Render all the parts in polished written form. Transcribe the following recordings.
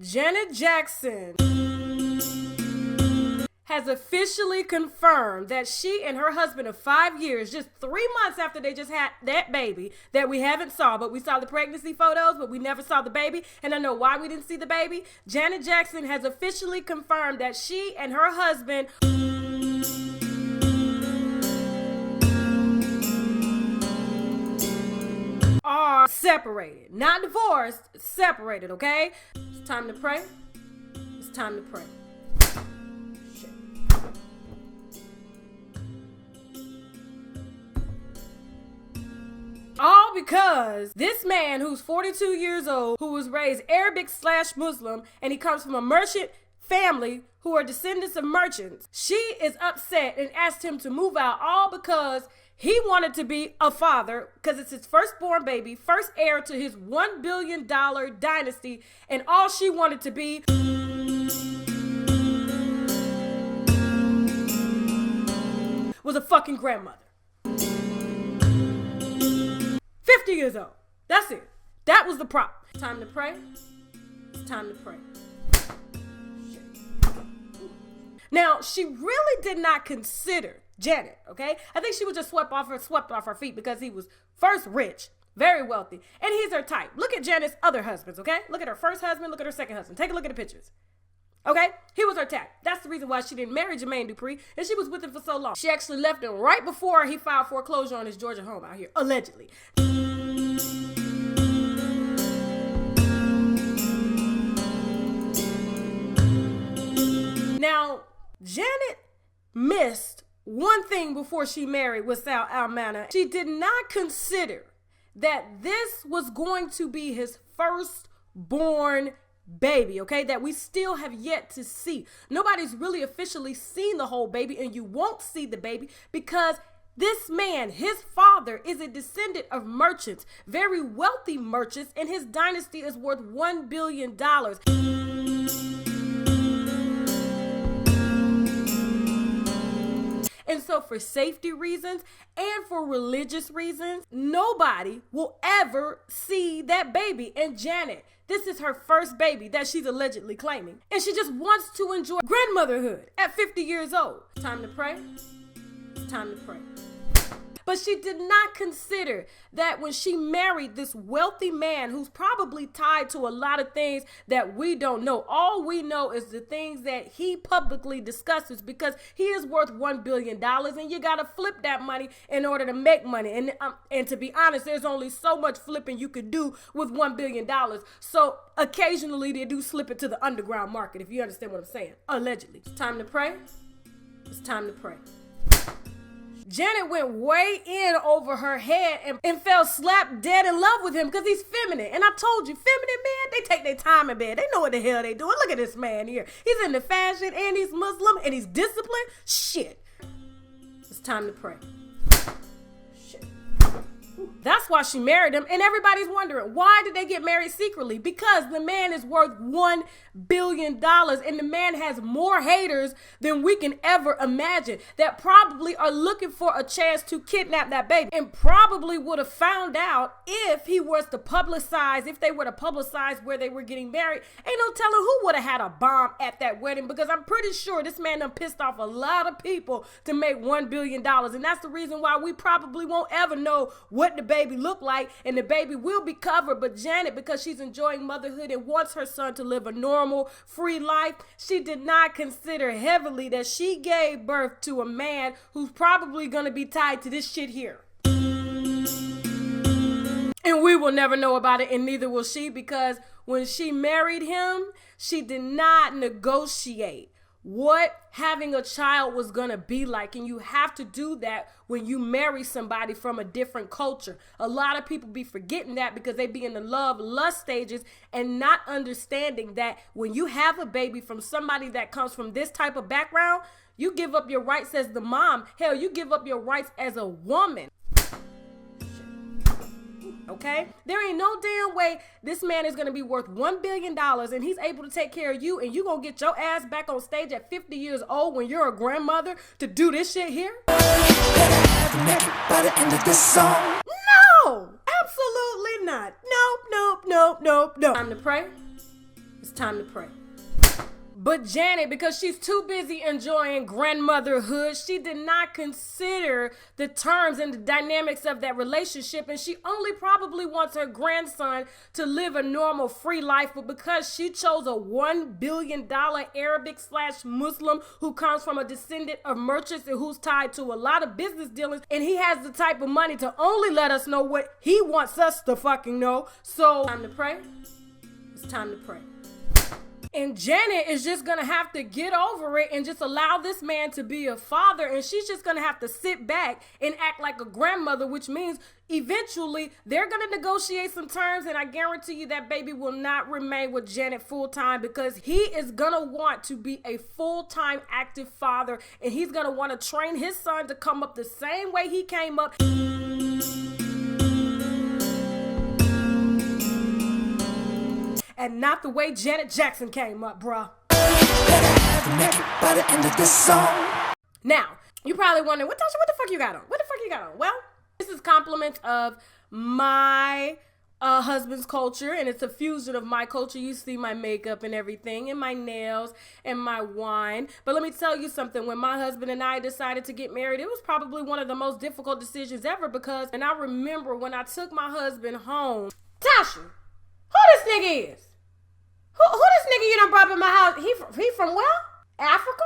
Janet Jackson has officially confirmed that she and her husband of 5 years, just 3 months after they just had that baby that we haven't saw, but we saw the pregnancy photos, but we never saw the baby. And I know why we didn't see the baby. Janet Jackson has officially confirmed that she and her husband are separated. Not divorced, separated, okay? It's time to pray. It's time to pray. All because this man who's 42 years old, who was raised Arabic/Muslim, and he comes from a merchant family who are descendants of merchants, she is upset and asked him to move out, all because he wanted to be a father, because it's his firstborn baby, first heir to his $1 billion dynasty, and all she wanted to be was a fucking grandmother. 50 years old. That's it. That was the problem. Time to pray. It's time to pray. Now, she really did not consider Janet, okay? I think she was just swept off her feet because he was first rich, very wealthy, and he's her type. Look at Janet's other husbands, okay? Look at her first husband, look at her second husband. Take a look at the pictures. Okay? He was her type. That's the reason why she didn't marry Jermaine Dupri, and she was with him for so long. She actually left him right before he filed foreclosure on his Georgia home out here, allegedly. Now, Janet missed one thing before she married with Sal Almana. She did not consider that this was going to be his firstborn baby, okay, that we still have yet to see. Nobody's really officially seen the whole baby, and you won't see the baby because this man, his father, is a descendant of merchants, very wealthy merchants, and his dynasty is worth $1 billion. And so for safety reasons and for religious reasons, nobody will ever see that baby. And Janet, this is her first baby that she's allegedly claiming. And she just wants to enjoy grandmotherhood at 50 years old. Time to pray. It's time to pray. But she did not consider that when she married this wealthy man who's probably tied to a lot of things that we don't know. All we know is the things that he publicly discusses, because he is worth $1 billion, and you got to flip that money in order to make money. And to be honest, there's only so much flipping you could do with $1 billion. So occasionally they do slip it to the underground market, if you understand what I'm saying. Allegedly. It's time to pray. It's time to pray. Janet went way in over her head and fell slap dead in love with him because he's feminine. And I told you, feminine men, they take their time in bed. They know what the hell they doing. Look at this man here. He's into fashion and he's Muslim and he's disciplined. Shit. It's time to pray. Shit. That's why she married him. And everybody's wondering, why did they get married secretly? Because the man is worth $1 billion, and the man has more haters than we can ever imagine, that probably are looking for a chance to kidnap that baby, and probably would have found out if he was to publicize, if they were to publicize where they were getting married. Ain't no telling who would have had a bomb at that wedding, because I'm pretty sure this man done pissed off a lot of people to make $1 billion. And that's the reason why we probably won't ever know what the baby looked like, and the baby will be covered. But Janet, because she's enjoying motherhood and wants her son to live a normal, free life, she did not consider heavily that she gave birth to a man who's probably going to be tied to this shit here. And we will never know about it, and neither will she, because when she married him, she did not negotiate what having a child was gonna be like. And you have to do that when you marry somebody from a different culture. A lot of people be forgetting that because they be in the lust stages and not understanding that when you have a baby from somebody that comes from this type of background, you give up your rights as the mom. Hell, you give up your rights as a woman. Okay? There ain't no damn way this man is going to be worth $1 billion and he's able to take care of you, and you going to get your ass back on stage at 50 years old when you're a grandmother to do this shit here? No! Absolutely not. Nope. Time to pray. It's time to pray. But Janet, because she's too busy enjoying grandmotherhood, she did not consider the terms and the dynamics of that relationship. And she only probably wants her grandson to live a normal, free life. But because she chose a $1 billion Arabic/Muslim who comes from a descendant of merchants and who's tied to a lot of business dealings, and he has the type of money to only let us know what he wants us to fucking know. So, time to pray. It's time to pray. And Janet is just going to have to get over it and just allow this man to be a father. And she's just going to have to sit back and act like a grandmother, which means eventually they're going to negotiate some terms. And I guarantee you that baby will not remain with Janet full time, because he is going to want to be a full-time active father. And he's going to want to train his son to come up the same way he came up. And not the way Janet Jackson came up, bruh. Now, you probably wondering, what the fuck you got on? What the fuck you got on? Well, this is compliments of my husband's culture, and it's a fusion of my culture. You see my makeup and everything, and my nails, and my wine. But let me tell you something. When my husband and I decided to get married, it was probably one of the most difficult decisions ever, because, and I remember when I took my husband home, Tasha, who this nigga is? Who this nigga you done brought up in my house? He from where? Africa?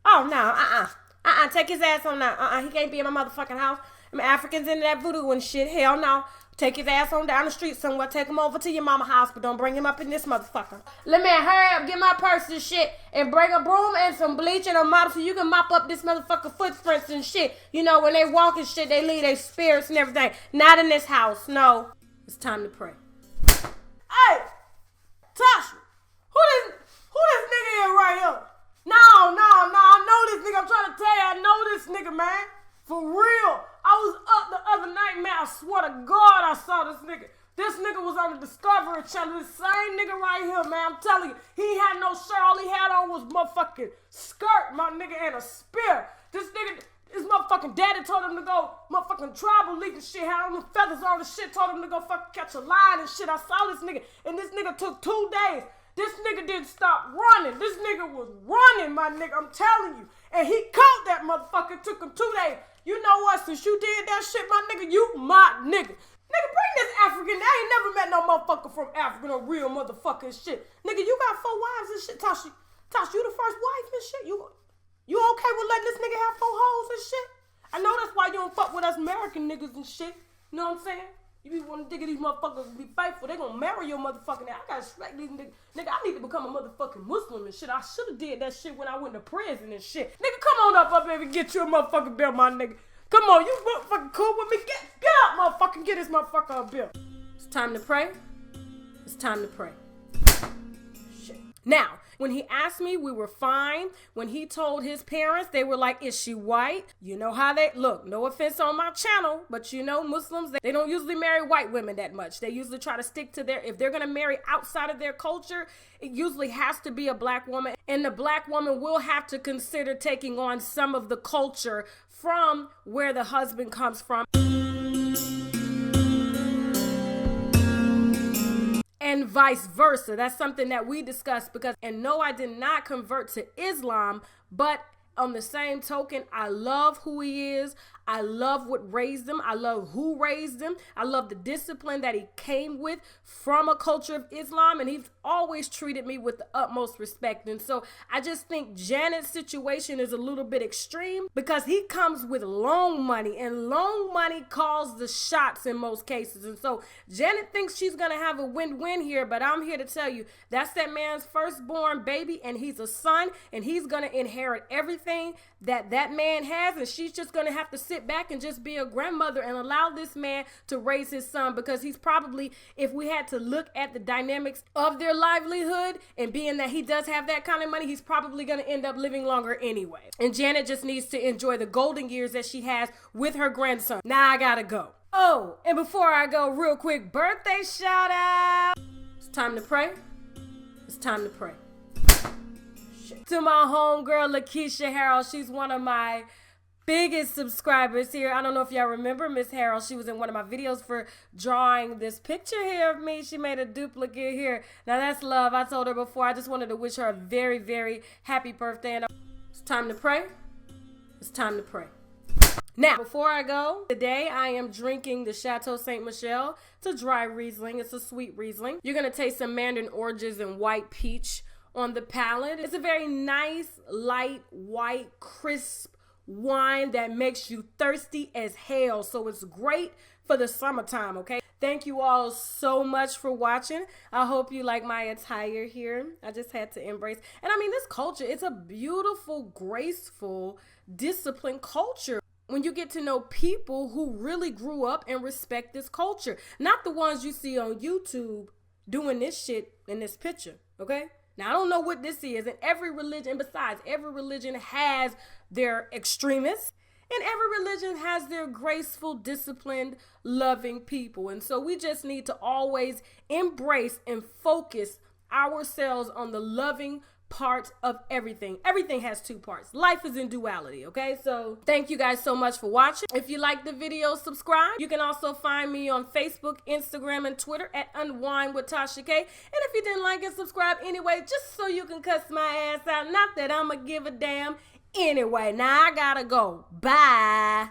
Oh, no, take his ass on now. He can't be in my motherfucking house. Them Africans into that voodoo and shit. Hell no. Take his ass on down the street somewhere. Take him over to your mama house, but don't bring him up in this motherfucker. Let me hurry up, get my purse and shit, and bring a broom and some bleach and a mop so you can mop up this motherfucker footprints and shit. You know, when they walk and shit, they leave their spirits and everything. Not in this house, no. It's time to pray. Hey, Tasha, who this nigga is right here? No, I know this nigga. I'm trying to tell you, I know this nigga, man. For real. I was up the other night, man. I swear to God, I saw this nigga. This nigga was on the Discovery Channel. This same nigga right here, man. I'm telling you, he ain't had no shirt. All he had on was motherfucking skirt, my nigga, and a spear. This nigga, his motherfucking daddy told him to go motherfucking tribal league and shit. Had all the feathers on the shit. Told him to go fucking catch a lion and shit. I saw this nigga, and this nigga took 2 days. This nigga didn't stop running. This nigga was running, my nigga. I'm telling you. And he caught that motherfucker. It took him 2 days. You know what? Since you did that shit, my nigga, you my nigga. Nigga, bring this African. I ain't never met no motherfucker from Africa, no real motherfucking shit. Nigga, you got 4 wives and shit. Tasha, you the first wife and shit. You okay with letting this nigga have 4 hoes and shit? I know that's why you don't fuck with us American niggas and shit. You know what I'm saying? You be wanting to think of these motherfuckers be faithful. They gonna marry your motherfucking ass. I gotta respect these niggas. Nigga, I need to become a motherfucking Muslim and shit. I shoulda did that shit when I went to prison and shit. Nigga, come on up here and get you a motherfucking bill, my nigga. Come on, you motherfucking cool with me? Get out, motherfucking, get this motherfucker a bill. It's time to pray. It's time to pray. Shit. Now, when he asked me, we were fine. When he told his parents, they were like, is she white? You know how they look. No offense on my channel, but you know, Muslims, they don't usually marry white women that much. They usually try to stick to if they're going to marry outside of their culture, it usually has to be a black woman. And the black woman will have to consider taking on some of the culture from where the husband comes from. And vice versa. That's something that we discussed because, and no, I did not convert to Islam, but on the same token, I love who he is. I love what raised him. I love who raised him. I love the discipline that he came with from a culture of Islam. And he's always treated me with the utmost respect. And so I just think Janet's situation is a little bit extreme because he comes with loan money, and loan money calls the shots in most cases. And so Janet thinks she's going to have a win-win here, but I'm here to tell you that's that man's firstborn baby, and he's a son, and he's going to inherit everything that man has, and she's just going to have to sit back and just be a grandmother and allow this man to raise his son, because he's probably, if we had to look at the dynamics of their livelihood and being that he does have that kind of money, he's probably going to end up living longer anyway. And Janet just needs to enjoy the golden years that she has with her grandson. Now I gotta go. Oh, and before I go, real quick, birthday shout out. It's time to pray. It's time to pray. To my homegirl, Lakeisha Harrell. She's one of my biggest subscribers here. I don't know if y'all remember Miss Harold. She was in one of my videos for drawing this picture here of me. She made a duplicate here. Now that's love. I told her before. I just wanted to wish her a very, very happy birthday. And it's time to pray. It's time to pray. Now, before I go, today I am drinking the Chateau Saint Michelle. It's a dry Riesling. It's a sweet Riesling. You're going to taste some mandarin oranges and white peach on the palate. It's a very nice, light, white, crisp wine that makes you thirsty as hell. So it's great for the summertime, okay? Thank you all so much for watching. I hope you like my attire here. I just had to embrace. And I mean, this culture, it's a beautiful, graceful, disciplined culture. When you get to know people who really grew up and respect this culture, not the ones you see on YouTube doing this shit in this picture, okay? Now, I don't know what this is, and every religion, besides, every religion has their extremists, and every religion has their graceful, disciplined, loving people. And so we just need to always embrace and focus ourselves on the loving part of everything. Everything has two parts. Life is in duality, okay? So thank you guys so much for watching. If you like the video, subscribe. You can also find me on Facebook, Instagram, and Twitter at UNWINEWITHTASHAK. And if you didn't like it, subscribe anyway, just so you can cuss my ass out. Not that I'ma give a damn anyway. Now I gotta go. Bye.